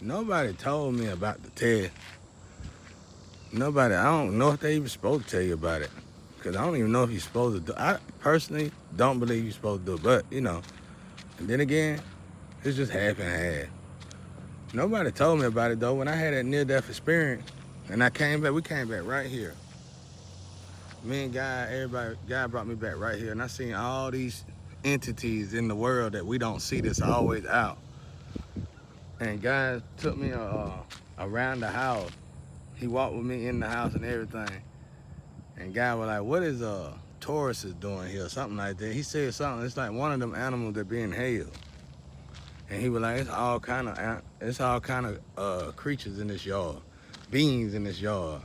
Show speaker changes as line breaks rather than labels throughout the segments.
Nobody told me about the test. Nobody. I don't know if they even supposed to tell you about it. Because I don't even know if you're supposed to do. I personally don't believe you're supposed to do it. But, and then again, it's just half and half. Nobody told me about it, though. When I had that near-death experience, and I came back, we came back right here. Me and Guy brought me back right here. And I seen all these entities in the world that we don't see that's always out. And Guy took me around the house. He walked with me in the house and everything. And Guy was like, what is Taurus is doing here? Something like that. He said something. It's like one of them animals that being held. And he was like, it's all kind of creatures in this yard, beings in this yard,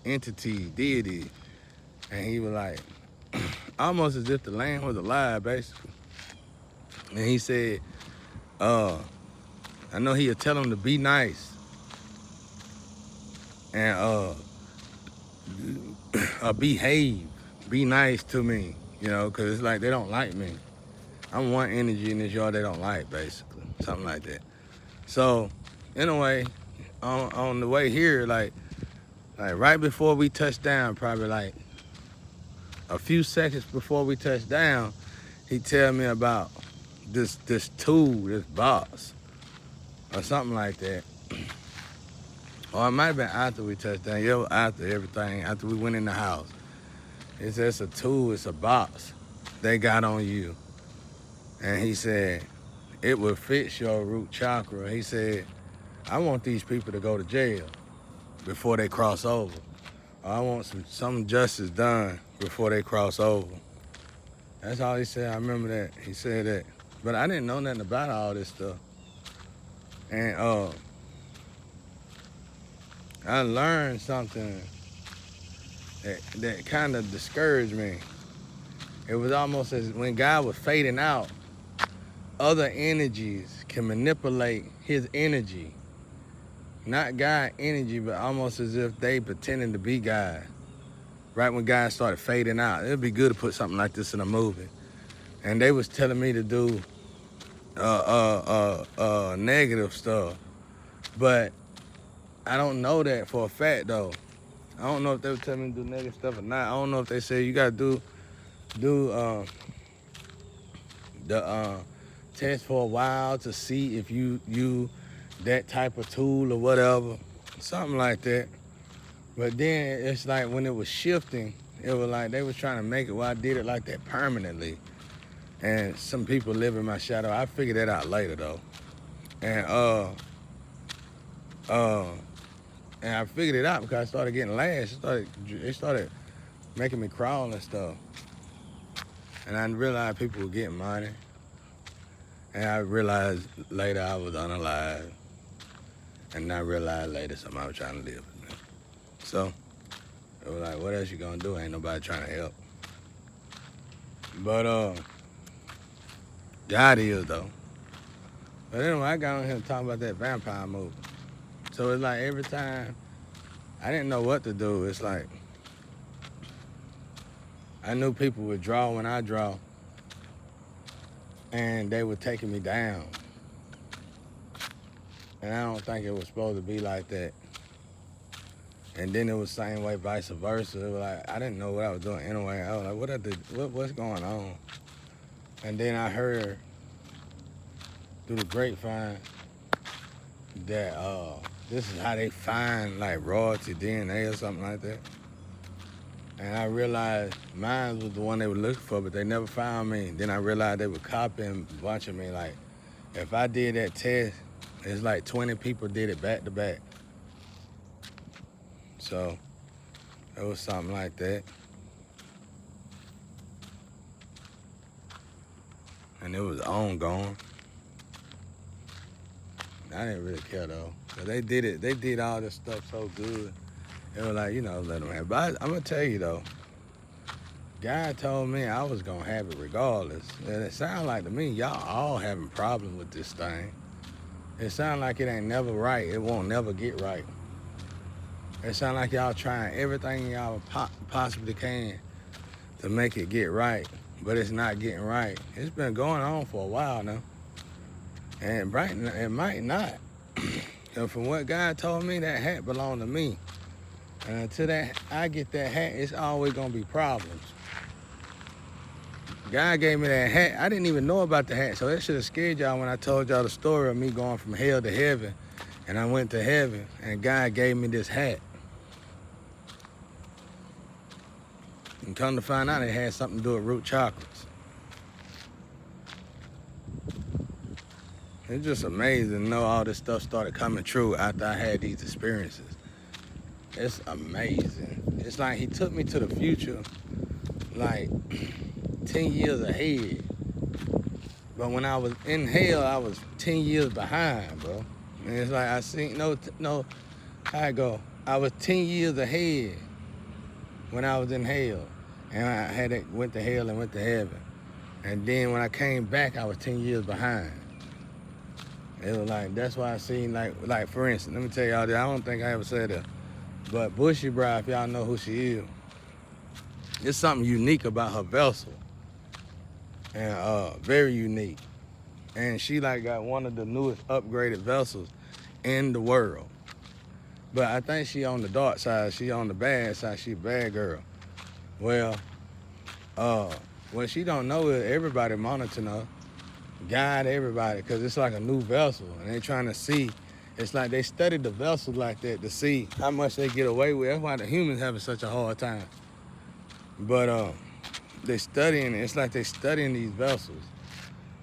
entity, deity. And he was like, almost as if the land was alive, basically. And he said, I know he'll tell them to be nice and behave, be nice to me, because it's like they don't like me. I'm one energy in this yard they don't like, basically, something like that. So, anyway, on the way here, like right before we touched down, probably like a few seconds before we touched down, he tell me about this tool, this box, or something like that. Or it might have been after we touched down. Yeah, after everything, after we went in the house. He said it's a tool, it's a box they got on you. And he said, it will fix your root chakra. He said, I want these people to go to jail before they cross over. I want some justice done before they cross over. That's all he said. I remember that. He said that. But I didn't know nothing about all this stuff. And I learned something that kind of discouraged me. It was almost as when God was fading out, other energies can manipulate his energy. Not God energy, but almost as if they pretending to be God. Right when God started fading out. It'd be good to put something like this in a movie. And they was telling me to do negative stuff. But I don't know that for a fact, though. I don't know if they were telling me to do negative stuff or not. I don't know if they said you gotta do the test for a while to see if you that type of tool or whatever, something like that. But then it's like when it was shifting, it was like they was trying to make it where I did it like that permanently. And some people live in my shadow. I figured that out later though. And I figured it out because I started getting lashed. It started making me crawl and stuff. And I realized people were getting money. And I realized later I was unalive. And I realized later somebody was trying to live with me. So it was like, what else you gonna do? Ain't nobody trying to help. But God is though. But anyway, I got on here talking about that vampire movie. So it's like every time I didn't know what to do. It's like I knew people would draw when I draw, and they were taking me down. And I don't think it was supposed to be like that. And then it was the same way, vice versa. It was like I didn't know what I was doing anyway. I was like, what's going on? And then I heard through the grapevine that this is how they find like royalty DNA or something like that. And I realized mine was the one they were looking for, but they never found me. Then I realized they were copying a bunch of me. Like, if I did that test, it's like 20 people did it back to back. So, it was something like that. And it was ongoing. I didn't really care though. But they did all this stuff so good. It was like, let them have it. But I'm gonna tell you though, God told me I was gonna have it regardless. And it sounds like to me, y'all all having problems with this thing. It sounds like it ain't never right. It won't never get right. It sounds like y'all trying everything y'all possibly can to make it get right, but it's not getting right. It's been going on for a while now. And right now, it might not. And from what God told me, that hat belonged to me. And until that I get that hat, it's always gonna be problems. God gave me that hat. I didn't even know about the hat, so that should have scared y'all when I told y'all the story of me going from hell to heaven. And I went to heaven, and God gave me this hat. And come to find out, it had something to do with root chakras. It's just amazing to know all this stuff started coming true after I had these experiences. It's amazing. It's like he took me to the future, like 10 years ahead. But when I was in hell, I was 10 years behind, bro. And it's like I seen, no, how I go? I was 10 years ahead when I was in hell. And I went to hell and went to heaven. And then when I came back, I was 10 years behind. It was like, that's why I seen, like for instance, let me tell y'all this, I don't think I ever said that, but Bushy Bride, if y'all know who she is, it's something unique about her vessel, and very unique. And she like got one of the newest upgraded vessels in the world. But I think she on the dark side, she on the bad side, she a bad girl. Well, what she don't know is everybody monitoring her, guide everybody, because it's like a new vessel, and they trying to see. It's like they study the vessels like that to see how much they get away with. That's why the humans having such a hard time. But they studying it. It's like they studying these vessels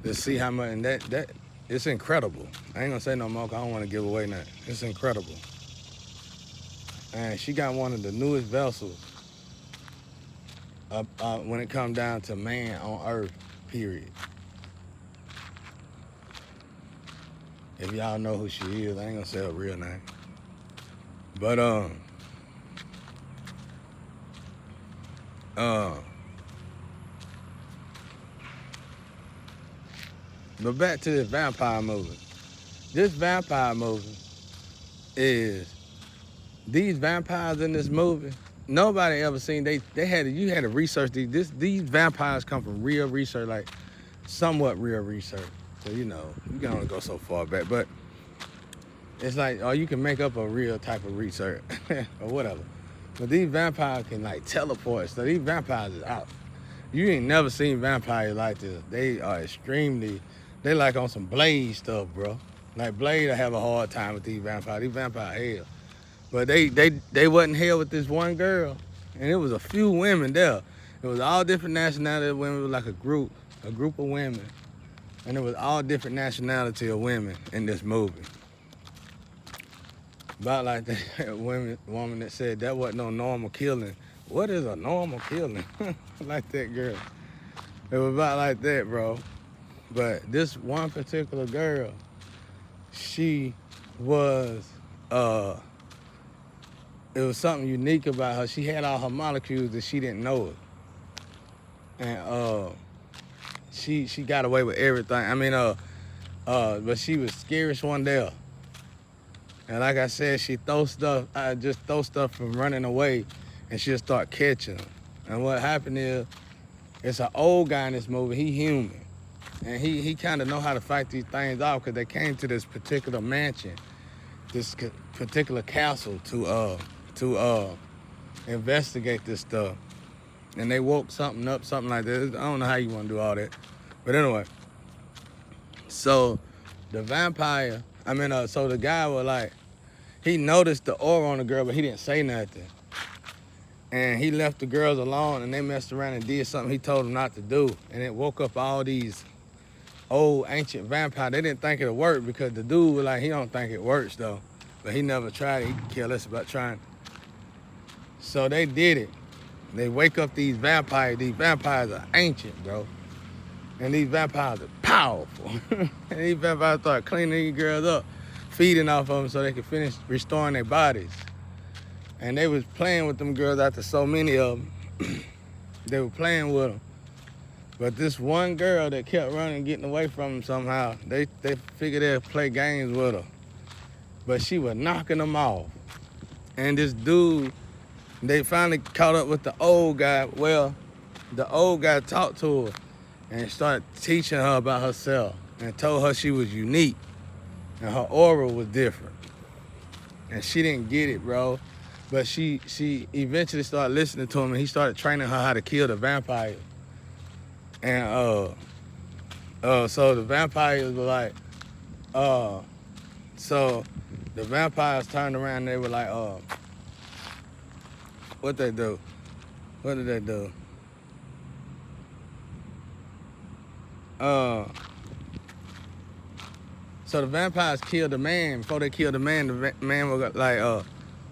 to see how much, and that it's incredible. I ain't gonna say no more, 'cause I don't want to give away nothing. It's incredible. And she got one of the newest vessels when it comes down to man on Earth, period. If y'all know who she is, I ain't gonna say her real name. But but back to this vampire movie. This vampire movie is, these vampires in this movie, nobody ever seen. You had to research these. These vampires come from real research, like somewhat real research. So you know, you can only go so far back, but it's like, or you can make up a real type of research or whatever. But these vampires can like teleport. So these vampires is out. You ain't never seen vampires like this. They are extremely, they like on some Blade stuff, bro. Like Blade, I have a hard time with these vampires. These vampires hell. But they wasn't hell with this one girl. And it was a few women there. It was all different nationality of women. It was like a group of women. And it was all different nationality of women in this movie. About like that woman that said that wasn't no normal killing. What is a normal killing? Like that girl. It was about like that, bro. But this one particular girl, she was, it was something unique about her. She had all her molecules and she didn't know it. And she got away with everything. I mean, but she was scariest one there. And like I said, she just throw stuff from running away, and she'll start catching them. And what happened is, it's an old guy in this movie. He human, and he kind of know how to fight these things off, because they came to this particular mansion, this particular castle to investigate this stuff. And they woke something up, something like this. I don't know how you want to do all that. But anyway, so the vampire, so the guy was like, he noticed the aura on the girl, but he didn't say nothing. And he left the girls alone, and they messed around and did something he told them not to do. And it woke up all these old ancient vampires. They didn't think it'd work, because the dude was like, he don't think it works though. But he never tried it. He could care less about trying. So they did it. They wake up these vampires. These vampires are ancient, bro. And these vampires are powerful. And these vampires start cleaning these girls up, feeding off of them so they can finish restoring their bodies. And they was playing with them girls after so many of them. They were playing with them. But this one girl that kept running, getting away from them somehow, they figured they'd play games with her. But she was knocking them off. And this dude, they finally caught up with the old guy. Well, the old guy talked to her and started teaching her about herself and told her she was unique and her aura was different. and she didn't get it, bro. But she eventually started listening to him, and he started training her how to kill the vampire. And so the vampires were like, so the vampires turned around and they were like, what they do? What did they do? So the vampires killed the man. Before they killed the man was like,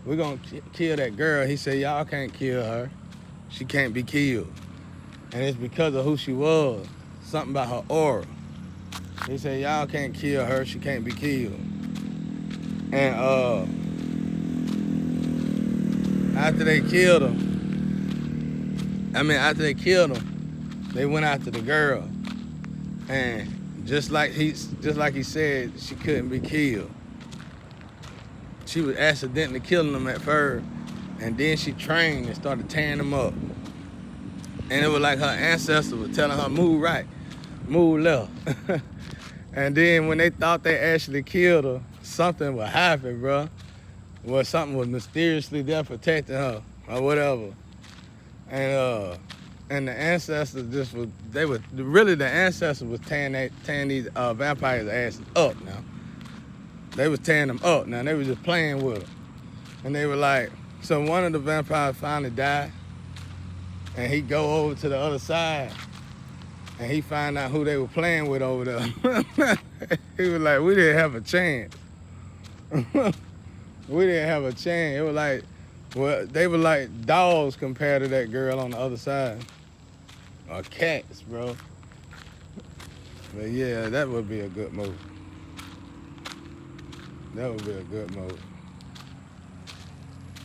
we're gonna kill that girl. He said, y'all can't kill her. She can't be killed. And it's because of who she was. Something about her aura. He said, y'all can't kill her. She can't be killed. And after they killed her, they went after the girl. And just like he said, she couldn't be killed. She was accidentally killing them at first, and then she trained and started tearing them up. And it was like her ancestors were telling her, move right, move left. And then when they thought they actually killed her, something would happen, bro. Well, something was mysteriously there protecting her or whatever. And the ancestors the ancestors was tearing these vampires' asses up now. They was tearing them up now. They was just playing with them. And they were like, so one of the vampires finally died, and he go over to the other side, and he find out who they were playing with over there. He was like, we didn't have a chance. We didn't have a chance. It was like, well, they were like dogs compared to that girl on the other side. Or cats, bro. But yeah, that would be a good move. That would be a good move.